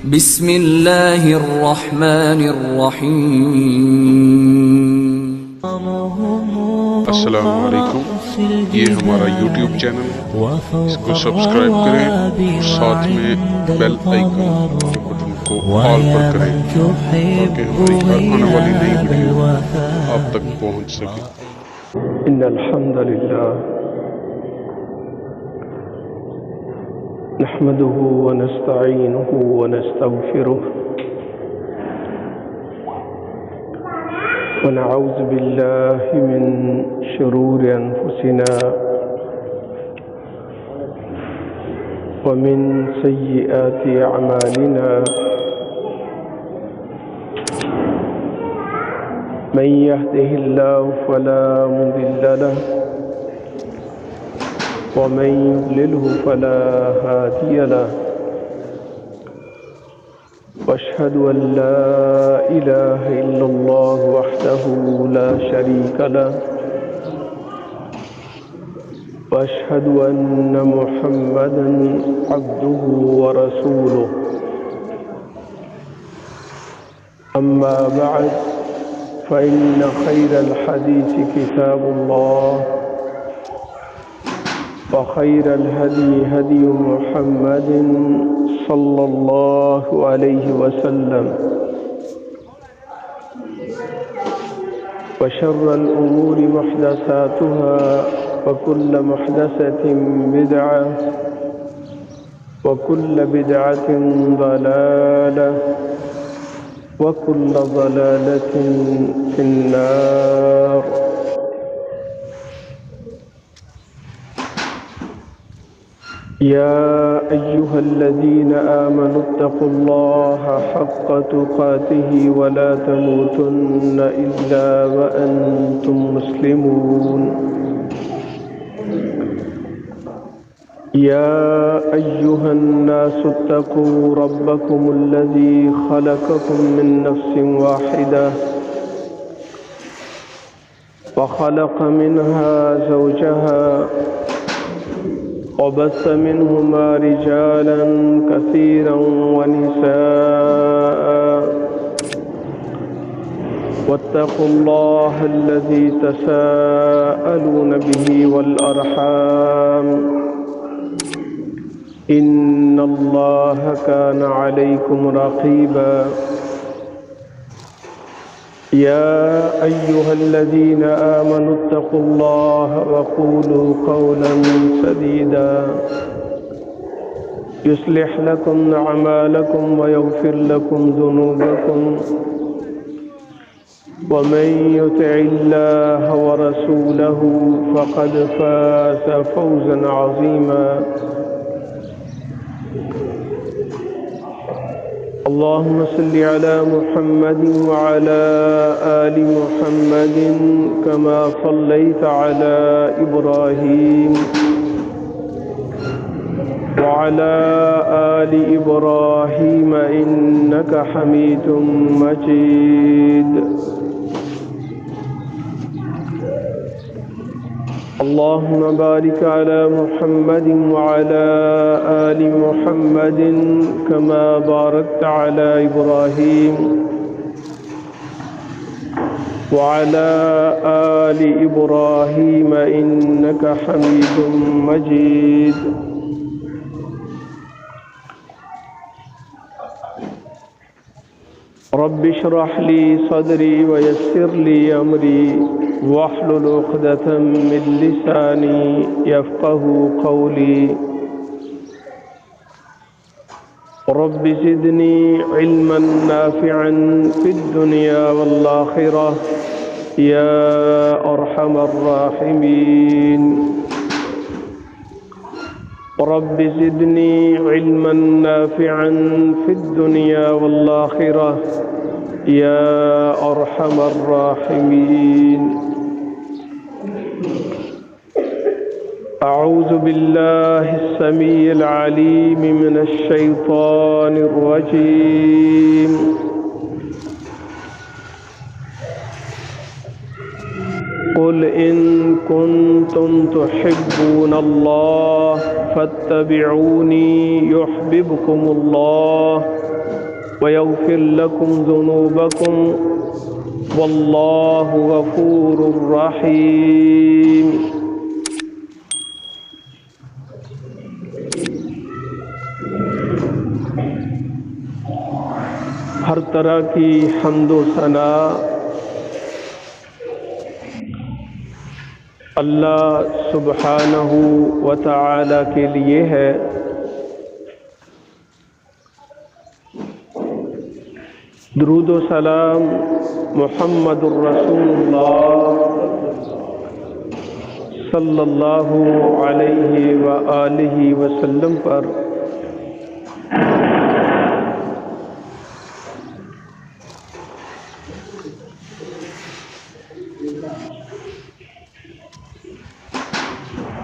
بسم اللہ الرحمن الرحیم۔ السلام علیکم، یہ ہمارا یوٹیوب چینل ہے، اس کو سبسکرائب کریں اور ساتھ میں بیل آئیکن کے بٹن کو آل پر کریں تاکہ ہماری ہر آنے والی نئی ویڈیو آپ تک پہنچ سکے۔ ان الحمد للہ نحمده ونستعینه ونستغفره ونعوذ بالله من شرور انفسنا ومن سیئات اعمالنا، من يهده الله فلا مضل له ومن يضلله فلا هادي له، واشهد ان لا اله الا الله وحده لا شريك له، واشهد ان محمدا عبده ورسوله، اما بعد فان خير الحديث كتاب الله، وخير الهدي هدي محمد صلى الله عليه وسلم، وشر الأمور محدثاتها وكل محدثة بدعة وكل بدعة ضلالة وكل ضلالة في النار۔ يا أيها الذين آمنوا اتقوا الله حق تقاته ولا تموتن إلا وأنتم مسلمون۔ يا أيها الناس اتقوا ربكم الذي خلقكم من نفس واحدة وخلق منها زوجها وبث منهما رجالا كثيرا ونساء، واتقوا الله الذي تساءلون به والأرحام إن الله كان عليكم رقيبا۔ يا أيها الذين آمنوا اتقوا الله وقولوا قولا سديدا يصلح لكم أعمالكم ويغفر لكم ذنوبكم، ومن يطع الله ورسوله فقد فاز فوزا عظيما۔ اللهم صل على محمد وعلى آل محمد كما صليت على إبراهيم وعلى آل إبراهيم إنك حميد مجيد۔ اللهم بارك على محمد وعلى آل محمد كما باركت على إبراهيم وعلى آل إبراهيم إنك حميد مجيد۔ رب اشرح لي صدري ويسر لي أمري واحلل عقدة من لساني يفقه قولي، رب زدني علما نافعا في الدنيا والآخرة يا أرحم الراحمين، رب زدني علما نافعا في الدنيا والآخرة يا أرحم الراحمين۔ أعوذ بالله السميع العليم من الشيطان الرجيم، قل إن كنتم تحبون الله فاتبعوني يحببكم الله ويغفر لكم ذنوبكم والله غفور رحيم۔ ہر طرح کی حمد و ثنا اللہ سبحانہ و تعالی کے لیے ہے۔ درود و سلام محمد الرسول اللہ صلی اللہ علیہ وآلہ وسلم پر۔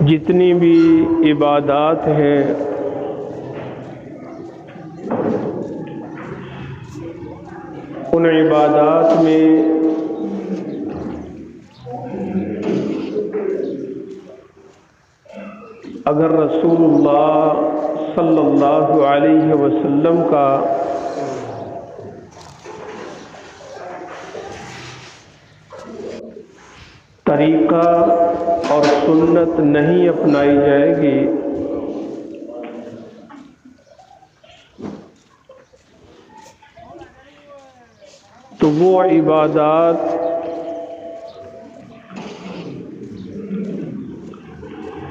جتنی بھی عبادات ہیں ان عبادات میں اگر رسول اللہ صلی اللہ علیہ وسلم کا طریقہ اور سنت نہیں اپنائی جائے گی تو وہ عبادات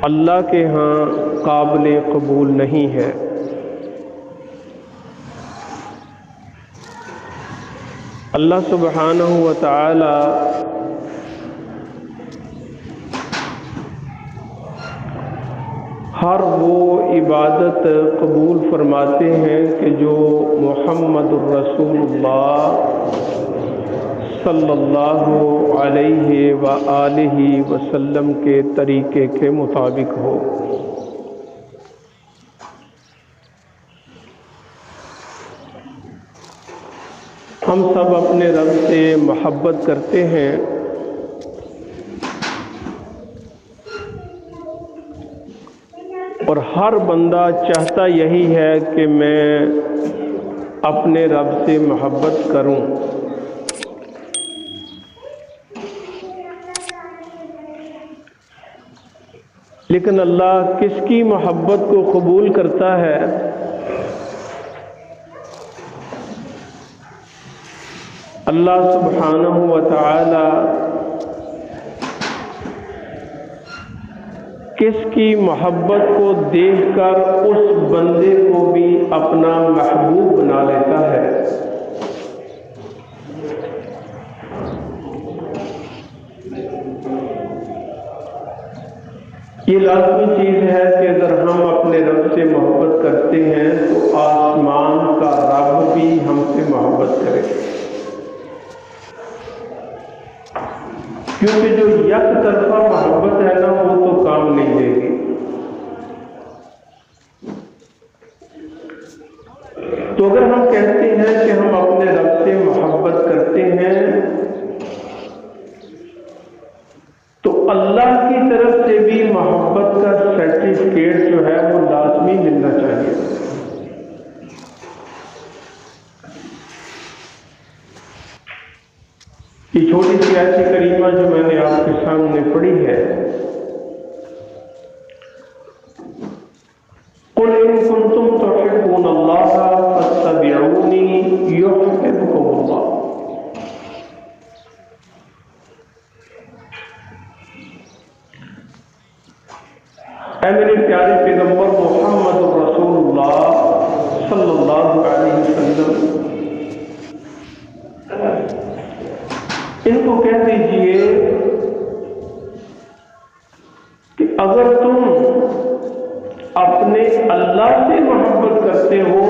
اللہ کے ہاں قابل قبول نہیں ہے۔ اللہ سبحانہ و تعالی ہر وہ عبادت قبول فرماتے ہیں کہ جو محمد الرسول اللہ صلی اللہ علیہ وآلہ وسلم کے طریقے کے مطابق ہو۔ ہم سب اپنے رب سے محبت کرتے ہیں اور ہر بندہ چاہتا یہی ہے کہ میں اپنے رب سے محبت کروں، لیکن اللہ کس کی محبت کو قبول کرتا ہے؟ اللہ سبحانہ و تعالی کس کی محبت کو دیکھ کر اس بندے کو بھی اپنا محبوب بنا لیتا ہے۔ یہ لازمی چیز ہے کہ اگر ہم اپنے رب سے محبت کرتے ہیں تو آسمان کا رب بھی ہم سے محبت کرے، کیونکہ جو یک طرفہ محبت ہے نا وہ تو کام نہیں دے گی۔ تو اگر ہم کہتے ہیں کہ ہم اپنے رب سے محبت کرتے ہیں تو اللہ کی طرف سے بھی محبت کا سرٹیفکیٹ جو ہے وہ لازمی ملنا چاہیے۔ یہ چھوٹی سی آیت کریمہ جو میں نے آپ کے سامنے پڑھی ہے، قُلْ إِن كُنتُمْ تُحِبُّونَ اللَّهَ فَاتَّبِعُونِي يُحْبِبْكُمُ اللَّهُ۔ اے میرے پیارے پیغمبر محمد رسول اللہ صلی اللہ علیہ وسلم، ان کو کہہ دیجئے کہ اگر تم اپنے اللہ سے محبت کرتے ہو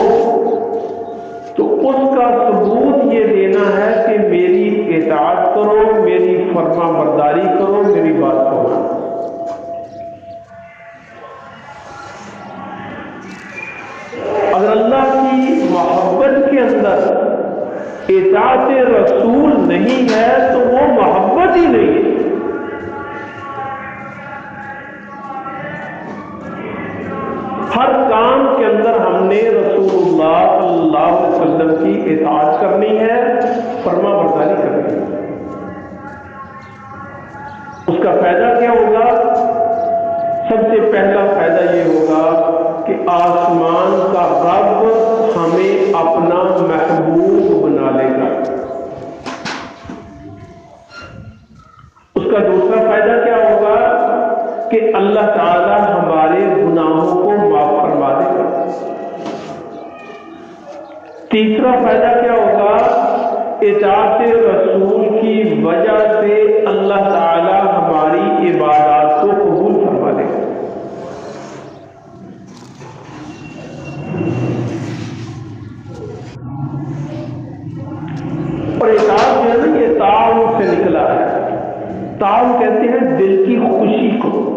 تو اس کا ثبوت یہ دینا ہے کہ میری اطاعت کرو، میری فرما برداری کرو، میری بات کو مانو۔ اگر اللہ کی محبت کے اندر اطاعت رسول نہیں ہے تو وہ محبت ہی نہیں ہے۔ ہر کام کے اندر ہم نے رسول اللہ صلی اللہ علیہ وسلم کی اطاعت کرنی ہے، فرما برداری کرنی ہے۔ اس کا فائدہ کیا ہوگا؟ سب سے پہلا فائدہ یہ ہوگا کہ آسمان کا رب ہمیں اپنا محبوب بنا لے گا۔ اس کا دوسرا فائدہ کیا ہوگا کہ اللہ تعالی ہمارے گناہوں کو معاف فرما دے گا۔ تیسرا فائدہ کیا ہوگا؟ اطاعت رسول کی وجہ سے اللہ تعالی ہماری عبادات کو قبول فرما دے گا۔ اور اطاعت جو ہے نا، یہ تعاون سے نکلا ہے۔ تعاون کہتے ہیں دل کی خوشی کو۔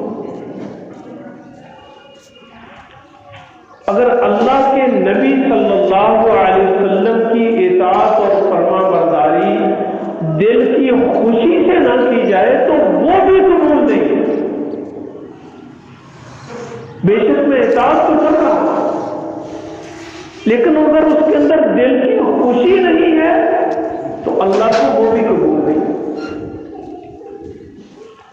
اگر اللہ کے نبی صلی اللہ علیہ وسلم کی اطاعت اور فرما برداری دل کی خوشی سے نہ کی جائے تو وہ بھی قبول نہیں ہے۔ بے شک میں اطاعت تو کر رہا ہوں، لیکن اگر اس کے اندر دل کی خوشی نہیں ہے تو اللہ کو وہ بھی قبول نہیں۔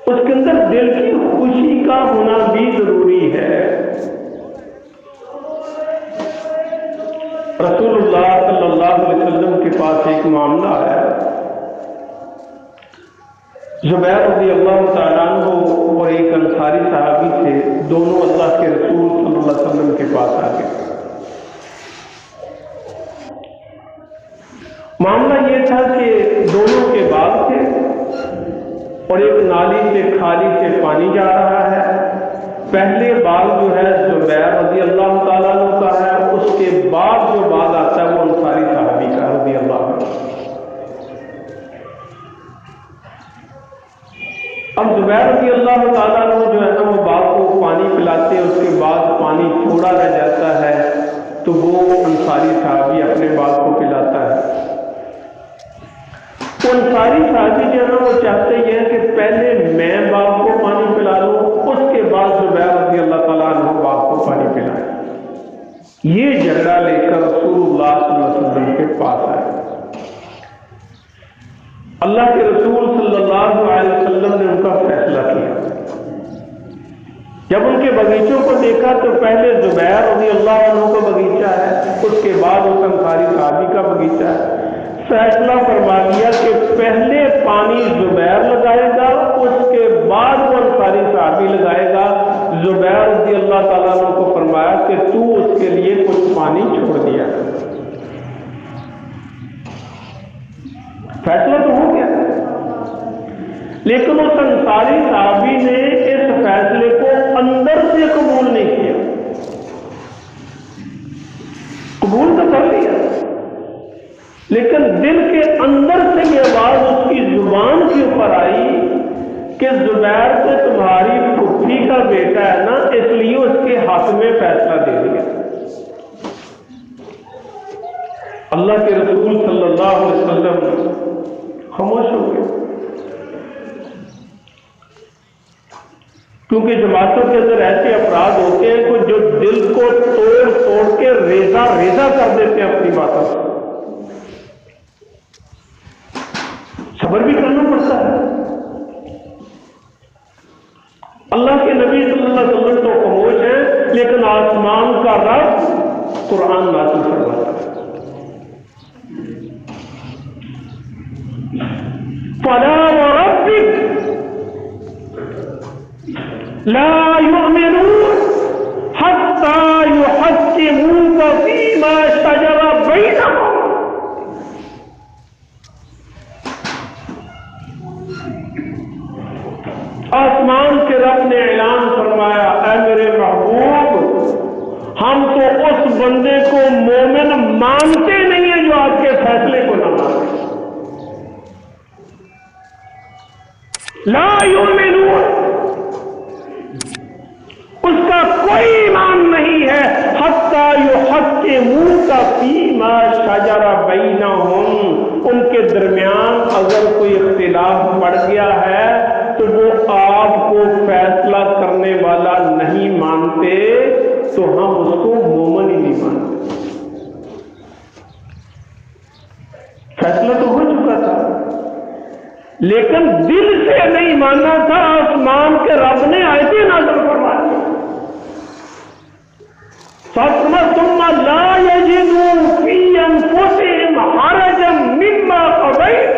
اس کے اندر دل کی خوشی کا ہونا بھی ضروری ہے۔ رسول اللہ صلی اللہ علیہ وسلم کے پاس ایک معاملہ ہے۔ زبیر رضی اللہ تعالیٰ عنہ اور ایک انصاری صحابی تھے، دونوں اللہ کے رسول صلی اللہ علیہ وسلم کے پاس آ گئے۔ معاملہ یہ تھا کہ دونوں کے باغ تھے اور ایک نالی سے کھالی سے پانی جا رہا ہے۔ پہلے باغ جو ہے زبیر رضی اللہ تعالیٰ عنہ کا ہے، اس کے بعد جو باغ آتا ہے وہ انصاری صحابی کا رضی اللہ عنہ۔ اب زبیر رضی اللہ تعالیٰ عنہ جو ہے نا وہ باغ کو پانی پلاتے ہیں، اس کے بعد پانی تھوڑا رہ جاتا ہے تو وہ انصاری صحابی اپنے باغ کو پلاتا ہے۔ تو انصاری صحابی جو ہے نا وہ چاہتے یہ ہے کہ پہلے میں باغ کو پانی پلا لوں، اس کے بعد زبیر رضی اللہ تعالیٰ عنہ باغ کو پانی پلائیں۔ یہ جھگڑا لے کر رسول اللہ صلی اللہ علیہ وسلم کے پاس آئے۔ اللہ کے رسول صلی اللہ علیہ وسلم نے ان کا فیصلہ کیا۔ جب ان کے باغیچوں کو دیکھا تو پہلے زبیر رضی اللہ عنہ کا باغیچہ ہے، اس کے بعد اس انصاری صحابی کا باغیچہ ہے۔ فیصلہ فرما دیا کہ پہلے پانی زبیر لگائے گا، اس کے بعد وہ انصاری صحابی لگائے گا۔ زبیر رضی اللہ تعالیٰ عنہ کو فرمایا کہ تو اس کے لیے کچھ پانی چھوڑ دیا۔ فیصلہ تو ہو گیا، لیکن اس انصاری صحابی نے اس فیصلے کو اندر سے قبول نہیں کیا۔ قبول تو کر لیا، لیکن دل کے اندر سے یہ آواز اس کی زبان کے اوپر آئی کہ زبیر تو تمہاری پھپھی کا بیٹا ہے نا، اس لیے اس کے حق میں فیصلہ دے دیا۔ اللہ کے رسول صلی اللہ علیہ وسلم خاموش ہو گئے، کیونکہ جماعتوں کے اندر ایسے افراد ہوتے ہیں کہ جو دل کو توڑ توڑ کے ریزہ ریزہ کر دیتے ہیں اپنی باتوں سے۔ صبر بھی کرنا پڑتا ہے۔ اللہ کے نبی صلی اللہ علیہ وسلم تو خاموش ہیں، لیکن آسمان کا رب قرآن نازل فرماتا ہے۔ فَلَا وَرَبِّكَ لَا يُؤْمِنُونَ حَتَّى يُحَكِّمُوكَ فِيمَا شَجَرَ بَيْنَهُمْ۔ آسمان کے رب نے اعلان فرمایا، اے میرے محبوب، ہم تو اس بندے کو مومن مانتے نہیں ہیں جو آپ کے فیصلے کو نہ مانے۔ لا یؤمنون، اس کا کوئی ایمان نہیں ہے، حتی یحکموک فیما شجر بینہم، ان کے درمیان اگر کوئی اختلاف پڑ گیا ہے تو وہ آپ کو فیصلہ کرنے والا نہیں مانتے، تو ہم اس کو مومن ہی نہیں مانتے. فیصلہ تو ہو چکا تھا لیکن دل سے نہیں ماننا تھا. آسمان کے رب نے آیتیں نازل فرما دی. ثم لا يجدوا في انفسهم حرجا مما قضيت.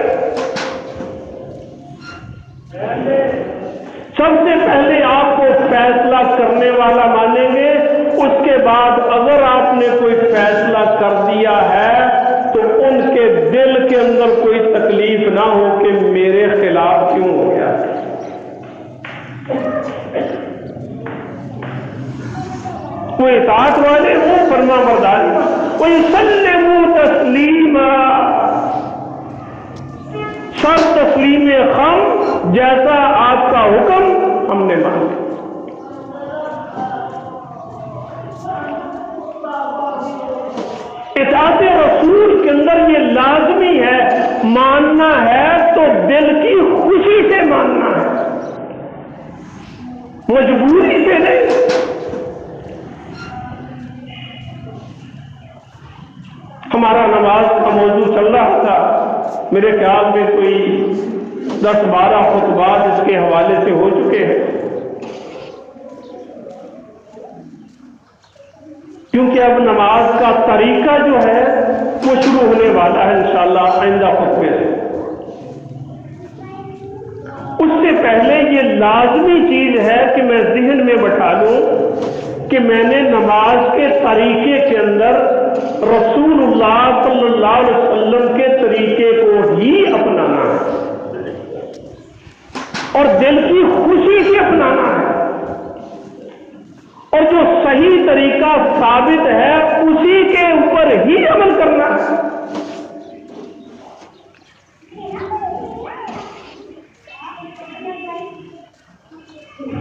سب سے پہلے آپ کو فیصلہ کرنے والا مانیں گے. اس کے بعد اگر آپ نے کوئی فیصلہ کر دیا ہے تو ان کے دل کے اندر کوئی تکلیف نہ ہو کہ میرے خلاف کیوں ہو گیا. وہ اطاعت والے وہ فرما برداری وہ یسلموا تسلیما. سر تسلیم خم جیسا آپ کا حکم ہم نے مانا. اطاعت رسول کے اندر یہ لازمی ہے. ماننا ہے تو دل کی خوشی سے ماننا ہے, مجبوری سے نہیں. ہمارا نماز کا موضوع چل رہا تھا, میرے خیال میں کوئی 10-12 خطبات اس کے حوالے سے ہو چکے ہیں, کیونکہ اب نماز کا طریقہ جو ہے وہ شروع ہونے والا ہے انشاءاللہ آئندہ خطبے سے. اس سے پہلے یہ لازمی چیز ہے کہ میں ذہن میں بٹھا لوں کہ میں نے نماز کے طریقے کے اندر رسول اللہ صلی اللہ علیہ وسلم کے طریقے کو ہی اپنانا ہے اور دل کی خوشی سے اپنانا ہے, اور جو صحیح طریقہ ثابت ہے اسی کے اوپر ہی عمل کرنا ہے.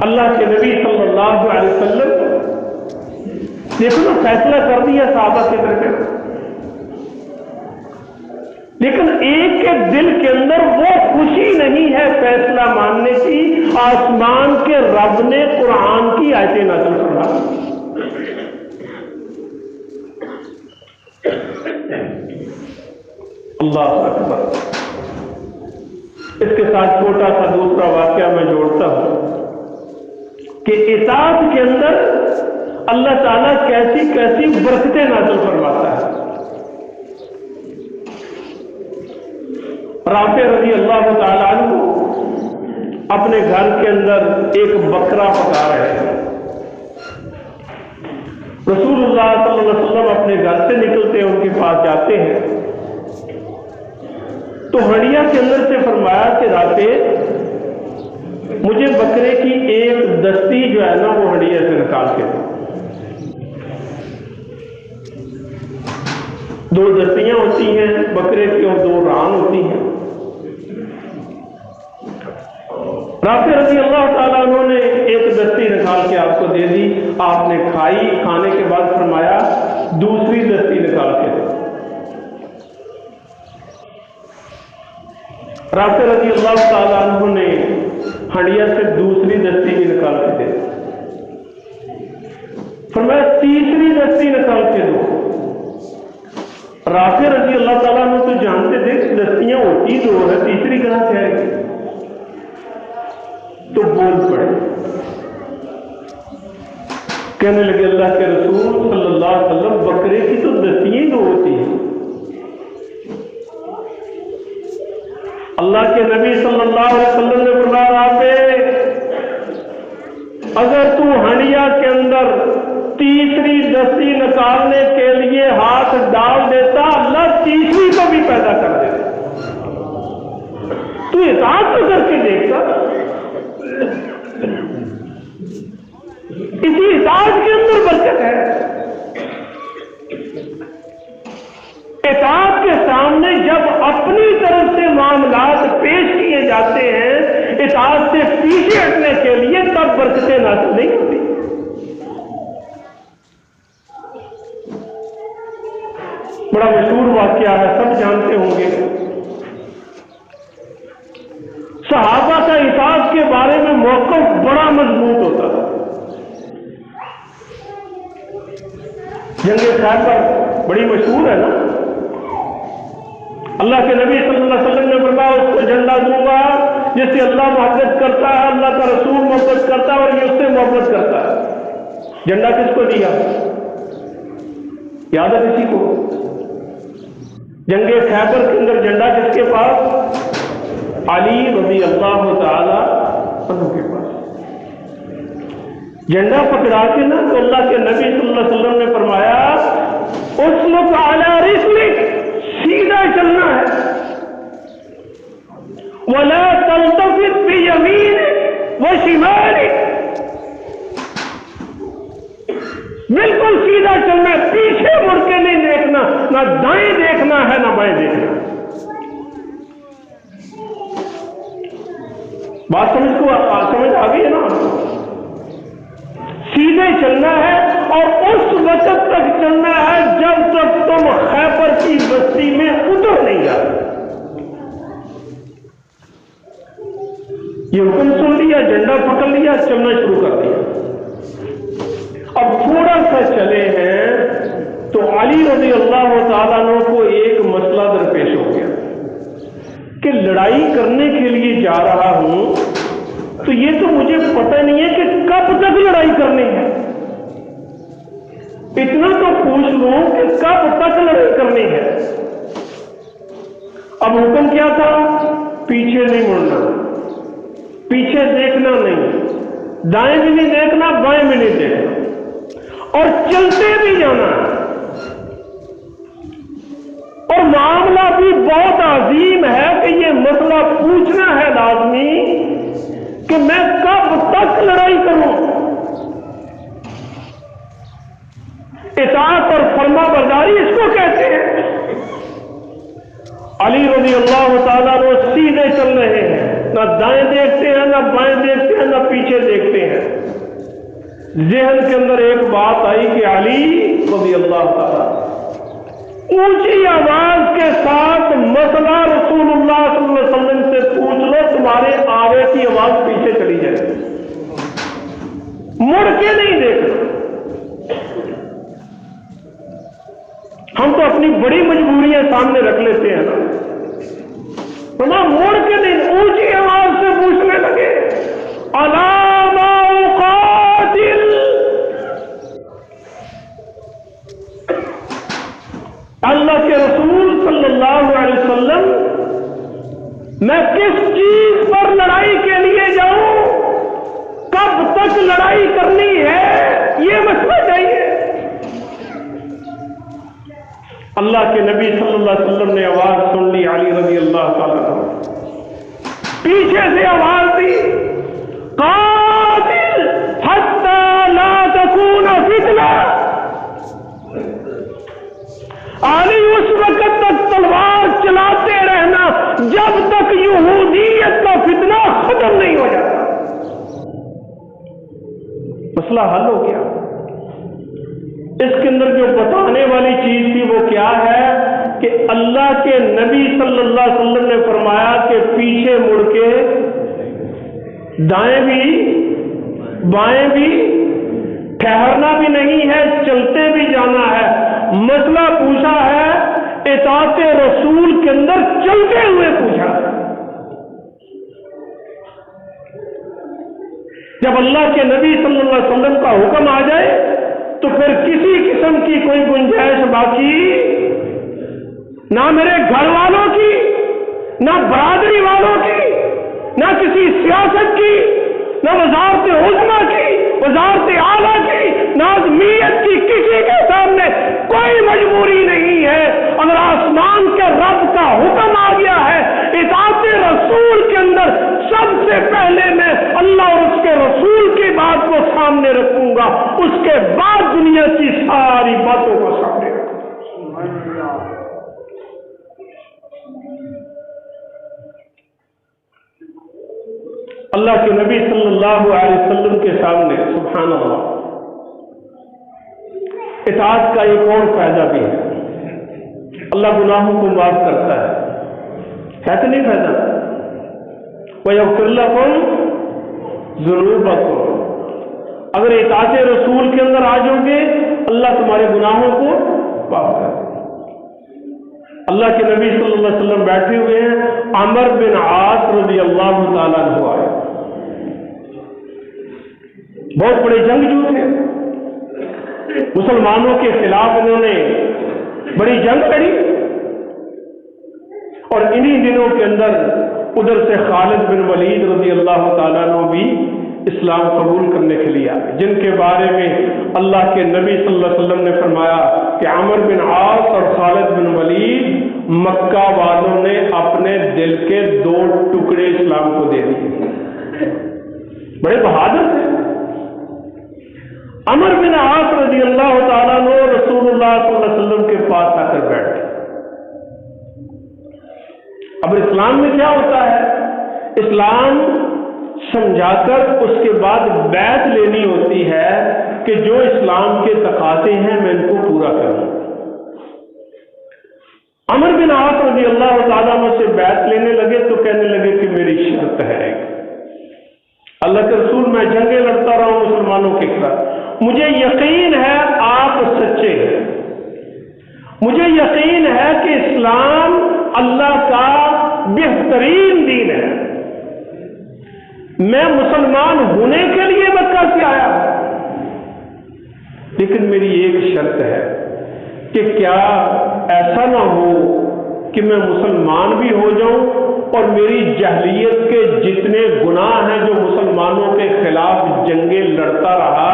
اللہ کے نبی صلی اللہ علیہ وسلم دیکھو نا فیصلہ کر دیا صحابہ کے درمیان, لیکن ایک کے دل کے اندر وہ خوشی نہیں ہے فیصلہ ماننے کی. آسمان کے رب نے قرآن کی آیتیں نازل فرما دی. اللہ اکبر. اس کے ساتھ چھوٹا سا دوسرا واقعہ میں جوڑتا ہوں کہ اطاعت کے اندر اللہ تعالیٰ کیسی کیسی برکتیں نازل فرماتا ہے. رافع رضی اللہ تعالیٰ عنہ اپنے گھر کے اندر ایک بکرا پکا رہے ہیں. رسول اللہ صلی اللہ علیہ وسلم اپنے گھر سے نکلتے ہیں, ان کے پاس جاتے ہیں تو ہڑیا کے اندر سے فرمایا کہ رافع مجھے بکرے کی ایک دستی جو ہے نا وہ ہڑیا سے نکال کے دو. 2 دستیاں ہوتی ہیں بکرے کی اور 2 ران ہوتی ہیں. رافع رضی اللہ تعالیٰ عنہ نے ایک دستی نکال کے آپ کو دے دی. آپ نے کھائی, کھانے کے بعد فرمایا دوسری دستی نکال کے دو. رافع رضی اللہ تعالیٰ عنہ نے ہنڈیا سے دوسری دستی بھی نکال کے دے دی. فرمایا تیسری دستی نکال کے دو. رافع رضی اللہ تعالیٰ عنہ تو جانتے تھے کہ دستیاں ہوتی 2 ہے, تیسری کہاں سے آئے گی, تو بول پڑے. کہنے لگے اللہ کے رسول صلی اللہ علیہ وسلم بکرے کی تو دستیاں 2 ہوتی ہیں. اللہ کے نبی صلی اللہ علیہ وسلم نے فرمایا رافع اگر تو ہنڈیا کے اندر تیسری دستی نکالنے کے لیے ہاتھ ڈال دیتا اللہ تیسری کو بھی پیدا کر دیتا. تو اطاعت تو کر کے دیکھتا. اسی اطاعت کے اندر برکت ہے. اطاعت کے سامنے جب اپنی طرف سے معاملات پیش کیے جاتے ہیں اطاعت سے پیچھے ہٹنے کے لیے, تب برکتیں نازل نہیں ہوتی. بڑا مشہور واقعہ ہے, سب جانتے ہوں گے. صحابہ کا اطاعت کے بارے میں موقف بڑا مضبوط ہوتا تھا. جنگ خیبر بڑی مشہور ہے نا، اللہ کے نبی صلی اللہ علیہ وسلم نے فرمایا اس کو جھنڈا دوں گا جس سے اللہ محبت کرتا ہے، اللہ کا رسول محبت کرتا ہے اور یہ اس سے محبت کرتا ہے۔ جھنڈا کس کو دیا؟ یاد ہے کسی کو؟ جنگ خیبر کے اندر جھنڈا کس کے پاس؟ علی رضی اللہ تعالی عنہ کے پاس۔ جھنڈا پکڑا کے نا تو اللہ کے نبی صلی اللہ علیہ وسلم نے فرمایا اسلک علی رسلک، سیدھا چلنا ہے، ولا تلتفت بیمینک وشمالک، بالکل سیدھا چلنا ہے، پیچھے مڑ کے نہیں دیکھنا، نہ دائیں دیکھنا ہے نہ بائیں دیکھنا۔ بات سمجھ آ گئی ہے نا؟ سیدھے چلنا ہے اور اس وقت تک چلنا ہے جب تک تم خیبر کی بستی میں اتر نہیں جاتے۔ یہ حکم سن لیا، جھنڈا پکڑ لیا، چلنا شروع کر دیا۔ اب تھوڑا سا چلے ہیں تو علی رضی اللہ تعالیٰ عنہ کو ایک مسئلہ درپیش ہو گیا کہ لڑائی کرنے کے لیے جا رہا ہوں تو یہ تو مجھے پتہ نہیں ہے کہ کب تک لڑائی کرنی ہے، اتنا تو پوچھ لوں کہ کب تک لڑائی کرنی ہے۔ اب حکم کیا تھا؟ پیچھے نہیں مڑنا، پیچھے دیکھنا نہیں، دائیں بھی نہیں دیکھنا، بائیں بھی نہیں دیکھنا، اور چلتے بھی جانا ہے۔ اور معاملہ بھی بہت عظیم ہے کہ یہ مسئلہ پوچھنا ہے لازمی کہ میں کب تک لڑائی کروں۔ اطاعت اور فرما برداری اس کو کہتے ہیں۔ علی رضی اللہ تعالیٰ وہ سیدھے چل رہے ہیں، نہ دائیں دیکھتے ہیں نہ بائیں دیکھتے ہیں نہ پیچھے دیکھتے ہیں۔ ذہن کے اندر ایک بات آئی کہ علی رضی اللہ تعالیٰ، اونچی آواز کے ساتھ مسئلہ رسول اللہ صلی اللہ علیہ وسلم سے پوچھ لو، تمہارے آگے کی آواز پیچھے چلی جائے، مڑ کے نہیں دیکھنا۔ ہم تو اپنی بڑی مجبوریاں سامنے رکھ لیتے ہیں نا، مڑ کے نہیں، اونچی آواز سے پوچھنے لگے علام قاتل، اللہ کے رسول صلی اللہ علیہ وسلم میں کس چیز پر لڑائی کے لیے جاؤں، کب تک لڑائی کرنی ہے، یہ مسئلہ چاہیے۔ اللہ کے نبی صلی اللہ علیہ وسلم نے آواز سن لی، علی رضی اللہ تعالیٰ عنہ پیچھے سے آواز دی قاتل حتی لا تکون فتنہ، علی اس وقت تک تلوار چلاتے رہنا جب تک یہودیت کا فتنہ ختم نہیں ہو جاتا۔ مسئلہ حل ہو گیا۔ اس کے اندر جو بتانے والی چیز تھی وہ کیا ہے کہ اللہ کے نبی صلی اللہ علیہ وسلم نے فرمایا کہ پیچھے مڑ کے دائیں بھی بائیں بھی ٹھہرنا بھی نہیں ہے، چلتے بھی جانا ہے۔ مسئلہ پوچھا ہے اطاعت رسول کے اندر چلتے ہوئے پوچھا۔ جب اللہ کے نبی صلی اللہ علیہ وسلم کا حکم آ جائے تو پھر کسی قسم کی کوئی گنجائش باقی نہ میرے گھر والوں کی، نہ برادری والوں کی، نہ کسی سیاست کی، نہ وزارت عظمیٰ کی، وزارت اعلیٰ کی، نازمیت کی، کسی کے سامنے کوئی مجبوری نہیں ہے۔ اگر آسمان کے رب کا حکم آ گیا ہے اطاعت رسول کے اندر، سب سے پہلے میں اللہ اور اس کے رسول کی بات کو سامنے رکھوں گا، اس کے بعد دنیا کی ساری باتوں کو سامنے رکھوں گا۔ اللہ کے نبی صلی اللہ علیہ وسلم کے سامنے سبحان اللہ اطاعت کا ایک اور فائدہ بھی ہے، اللہ گناہوں کو معاف کرتا ہے کہ نہیں فائدہ؟ وَيَغْفِرْ لَكُمْ ذُنُوبَكُمْ، اگر اطاعت رسول کے اندر آ جاؤ گے اللہ اللہ تمہارے گناہوں کو معاف کر دے۔ اللہ کے نبی صلی اللہ علیہ وسلم بیٹھے ہوئے ہیں، عمر بن عاص رضی اللہ تعالیٰ عنہ آئے، بہت بڑے جنگجو تھے، مسلمانوں کے خلاف انہوں نے بڑی جنگ لڑی، اور انہی دنوں کے اندر ادھر سے خالد بن ولید رضی اللہ تعالیٰ عنہ بھی اسلام قبول کرنے کے لیے آئے، جن کے بارے میں اللہ کے نبی صلی اللہ علیہ وسلم نے فرمایا کہ عمر بن عاص اور خالد بن ولید مکہ والوں نے اپنے دل کے 2 ٹکڑے اسلام کو دے دیے، بڑے بہادر تھے۔ عمر بن عاص رضی اللہ تعالیٰ عنہ رسول اللہ صلی اللہ علیہ وسلم کے پاس آ کر بیٹھ گئے۔ اب اسلام میں کیا ہوتا ہے؟ اسلام سمجھا کر اس کے بعد بیعت لینی ہوتی ہے کہ جو اسلام کے تقاضے ہیں میں ان کو پورا کروں۔ عمر بن عاص رضی اللہ تعالیٰ عنہ سے بیعت لینے لگے تو کہنے لگے کہ میری شرط ہے، اللہ کے رسول میں جنگیں لڑتا رہا ہوں مسلمانوں کے خلاف، مجھے یقین ہے آپ سچے ہیں، مجھے یقین ہے کہ اسلام اللہ کا بہترین دین ہے، میں مسلمان ہونے کے لیے مکہ سے آیا ہوں، لیکن میری ایک شرط ہے کہ کیا ایسا نہ ہو کہ میں مسلمان بھی ہو جاؤں اور میری جاہلیت کے جتنے گناہ ہیں جو مسلمانوں کے خلاف جنگیں لڑتا رہا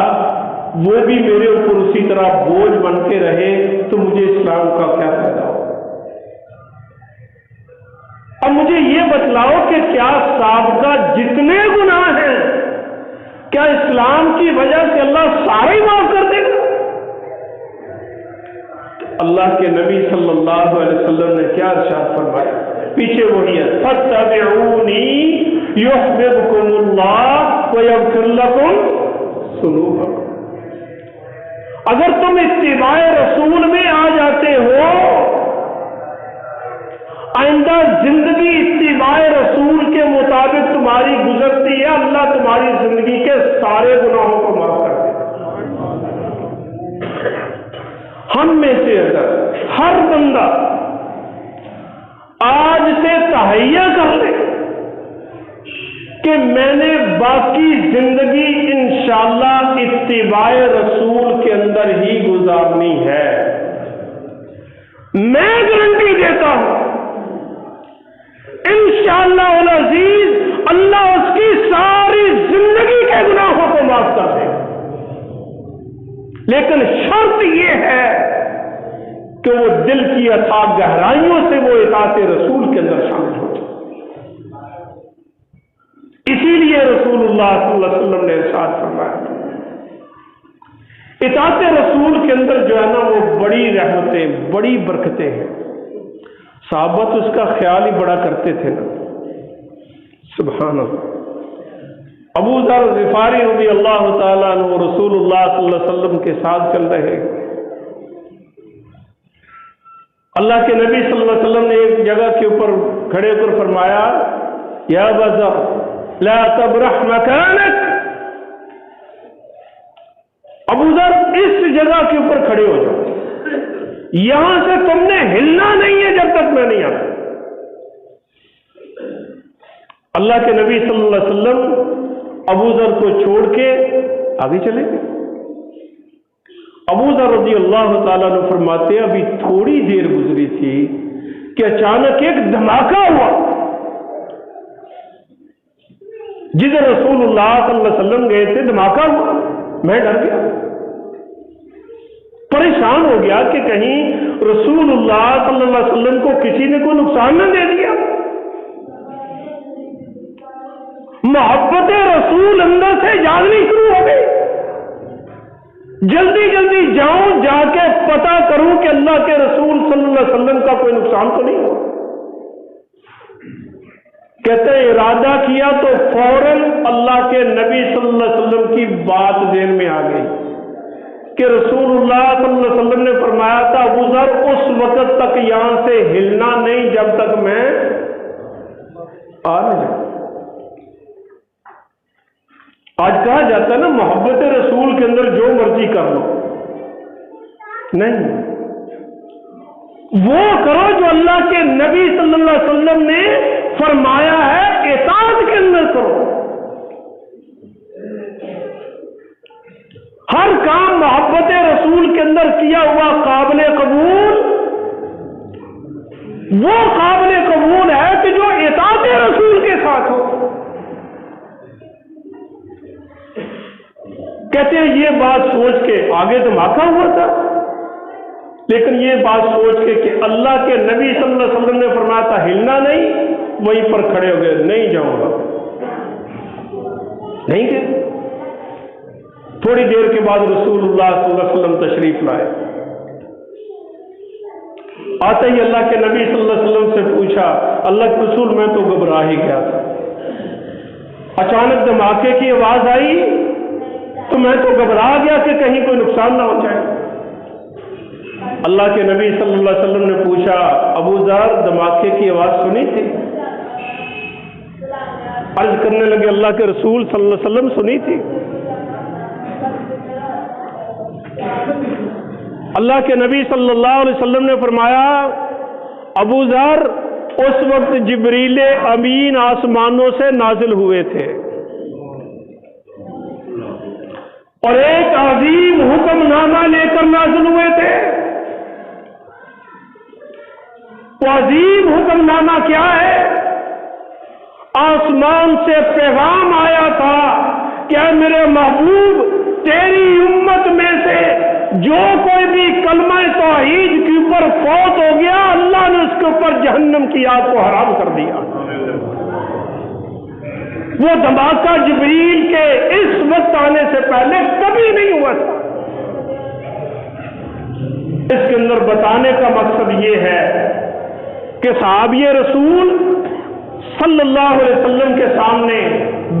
وہ بھی میرے اوپر اسی طرح بوجھ بن کے رہے، تو مجھے اسلام کا کیا فائدہ ہو؟ اب مجھے یہ بتلاؤ کہ کیا سابقہ جتنے گناہ ہیں کیا اسلام کی وجہ سے اللہ سارے معاف کر دے گا؟ اللہ کے نبی صلی اللہ علیہ وسلم نے کیا ارشاد فرمایا؟ پیچھے وہی ہے، فَاتَّبِعُونِي يُحْبِبْكُمُ اللَّهُ وَيَغْفِرْ لَكُمْ ذُنُوبَكُمْ۔ اگر تم اتباع رسول میں آ جاتے ہو، آئندہ زندگی اتباع رسول کے مطابق تمہاری گزرتی ہے، اللہ تمہاری زندگی کے سارے گناہوں کو معاف کر دے گا۔ ہم میں سے اگر ہر بندہ آج سے تہیہ کر لے کہ میں نے باقی زندگی انشاءاللہ اتباع رسول کے اندر ہی گزارنی ہے، میں گارنٹی دیتا ہوں انشاءاللہ العزیز اللہ اس کی ساری زندگی کے گناہوں کو معاف کر دے گا، لیکن شرط یہ ہے کہ وہ دل کی اتھاہ گہرائیوں سے وہ اطاعت رسول کے اندر شامل ہو۔ اسی لیے رسول اللہ صلی اللہ علیہ وسلم نے ارشاد فرمایا اطاعت رسول کے اندر جو ہے نا وہ بڑی رحمتیں، بڑی برکتیں ہیں۔ صحابہ تو اس کا خیال ہی بڑا کرتے تھے نا، سبحان اللہ۔ ابو ذر غفاری رضی اللہ تعالیٰ عنہ رسول اللہ صلی اللہ علیہ وسلم کے ساتھ چل رہے، اللہ کے نبی صلی اللہ علیہ وسلم نے ایک جگہ کے اوپر کھڑے ہو کر فرمایا، یا ابا ذر لا تبرح مکانک، ابو ذر اس جگہ کے اوپر کھڑے ہو جاؤ، یہاں سے تم نے ہلنا نہیں ہے جب تک میں نہیں آتا۔ اللہ کے نبی صلی اللہ علیہ وسلم ابو ذر کو چھوڑ کے آگے چلے گئے۔ ابو ذر رضی اللہ تعالیٰ عنہ فرماتے ہیں ابھی تھوڑی دیر گزری تھی کہ اچانک ایک دھماکہ ہوا، جدھر رسول اللہ صلی اللہ علیہ وسلم گئے تھے دھماکہ ہوا، میں ڈر گیا، پریشان ہو گیا کہ کہیں رسول اللہ صلی اللہ علیہ وسلم کو کسی نے کوئی نقصان نہ دے دیا۔ محبت رسول اندر سے جاگنی شروع ہو گئی، جلدی جلدی جاؤں، جا کے پتہ کروں کہ اللہ کے رسول صلی اللہ علیہ وسلم کا کوئی نقصان تو نہیں ہوا۔ کہتے ہیں ارادہ کیا تو فوراً اللہ کے نبی صلی اللہ علیہ وسلم کی بات ذہن میں آ گئی کہ رسول اللہ صلی اللہ علیہ وسلم نے فرمایا تھا ابو ذر اس وقت تک یہاں سے ہلنا نہیں جب تک میں آ نہ جاؤں۔ آج کہا جاتا ہے نا محبت رسول کے اندر جو مرضی کر لو، نہیں، وہ کرو جو اللہ کے نبی صلی اللہ علیہ وسلم نے فرمایا ہے، اطاعت کے اندر کرو۔ ہر کام محبت رسول کے اندر کیا ہوا قابل قبول، وہ قابل قبول ہے کہ جو اطاعت رسول کے ساتھ ہو۔ کہتے ہیں یہ بات سوچ کے آگے دھماکہ ہوا تھا، لیکن یہ بات سوچ کے کہ اللہ کے نبی صلی اللہ علیہ وسلم نے فرمایا تھا ہلنا نہیں، وہیں پر کھڑے ہو گئے، نہیں جاؤں گا، نہیں گئے۔ تھوڑی دیر کے بعد رسول اللہ صلی اللہ علیہ وسلم تشریف لائے، آتے ہی اللہ کے نبی صلی اللہ علیہ وسلم سے پوچھا، اللہ کے رسول میں تو گھبرا ہی گیا تھا، اچانک دھماکے کی آواز آئی تو میں تو گھبرا گیا کہ کہیں کوئی نقصان نہ ہو جائے۔ اللہ کے نبی صلی اللہ علیہ وسلم نے پوچھا، ابو ذر دھماکے کی آواز سنی تھی؟ عرض کرنے لگے، اللہ کے رسول صلی اللہ علیہ وسلم سنی تھی۔ اللہ کے نبی صلی اللہ علیہ وسلم نے فرمایا، ابو ذر اس وقت جبریل امین آسمانوں سے نازل ہوئے تھے اور ایک عظیم حکم نامہ لے کر نازل ہوئے تھے۔ وہ عظیم حکم نامہ کیا ہے؟ آسمان سے پیغام آیا تھا کہ اے میرے محبوب، تیری امت میں سے جو کوئی بھی کلمہ توحید کے اوپر فوت ہو گیا، اللہ نے اس کے اوپر جہنم کی آگ کو حرام کر دیا۔ وہ دھماکہ جبریل کے اس وقت آنے سے پہلے کبھی نہیں ہوا تھا۔ اس کے اندر بتانے کا مقصد یہ ہے کہ صحابی رسول صلی اللہ علیہ وسلم کے سامنے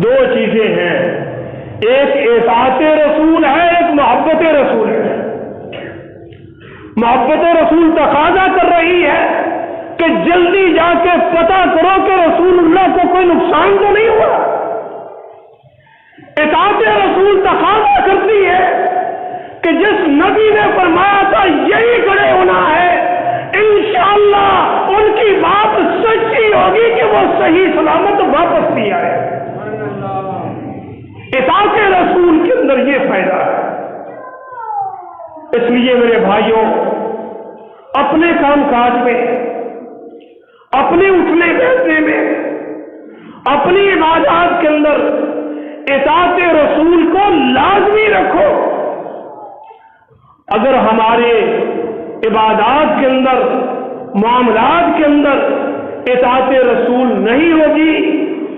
دو چیزیں ہیں، ایک اطاعت رسول ہے، ایک محبت رسول ہے۔ محبت رسول تقاضا کر رہی ہے کہ جلدی جا کے پتہ کرو کہ رسول اللہ کو کوئی نقصان تو نہیں ہوا۔ اطاعت رسول تقاضا کرتی ہے کہ جس نبی نے فرمایا تھا یہی کھڑے ہونا ہے، انشاءاللہ ان کی بات سچی ہوگی کہ وہ صحیح سلامت واپس بھی آئے۔ اطاعت رسول کے اندر یہ فائدہ ہے۔ اس لیے میرے بھائیوں، اپنے کام کاج میں، اپنے اٹھنے بیٹھنے میں، اپنی عبادات کے اندر اطاعت رسول کو لازمی رکھو۔ اگر ہمارے عبادات کے اندر، معاملات کے اندر اطاعت رسول نہیں ہوگی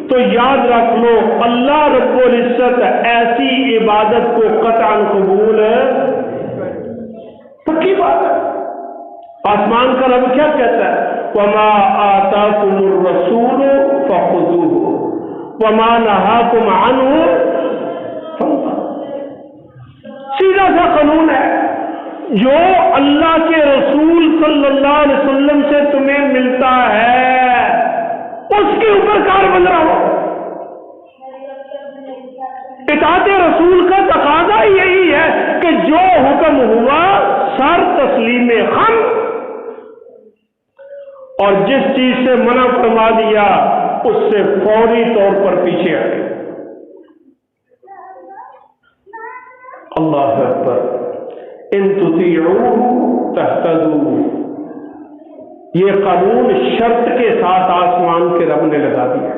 تو یاد رکھ لو اللہ رب العزت ایسی عبادت کو قطعاً قبول ہے، پکی بات ہے۔ آسمان کا رب کیا کہتا ہے؟ وَمَا آتَاكُمُ الرَّسُولُ فَخُذُوهُ وَمَا نَهَاكُمْ عَنْهُ فَانْتَهُوا۔ سیدھا سا قانون ہے، جو اللہ کے رسول صلی اللہ علیہ وسلم سے تمہیں ملتا ہے اس کے اوپر کاربند رہو۔ اطاعت رسول کا تقاضا یہی ہے کہ جو حکم ہوا سر تسلیم خم، اور جس چیز سے منع فرما دیا اس سے فوری طور پر پیچھے ہٹے۔ اللہ اکبر، ان تطیعوہ تہتدوا، یہ قانون شرط کے ساتھ آسمان کے رب نے لگا دیا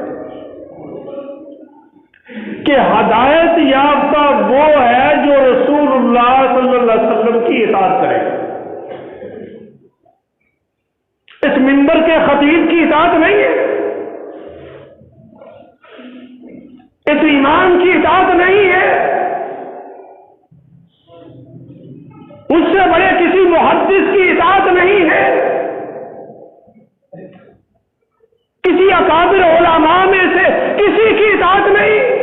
کہ ہدایت یافتہ وہ ہے جو رسول اللہ صلی اللہ علیہ وسلم کی اطاعت کرے۔ اس منبر کے خطیب کی اطاعت نہیں ہے، اس امام کی اطاعت نہیں ہے، اس سے بڑے کسی محدث کی اطاعت نہیں ہے، کسی اکابر علماء میں سے کسی کی اطاعت نہیں۔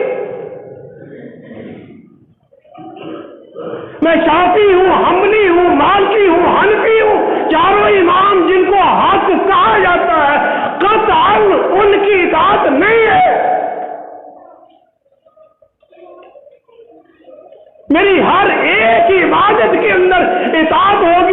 میں شافعی ہوں، حنبلی ہوں، مالکی ہوں، حنفی ہوں، چاروں امام جن کو حق کہا جاتا ہے قطعاً ان کی اطاعت نہیں ہے۔ میری ہر ایک عبادت کے اندر اطاعت ہوگی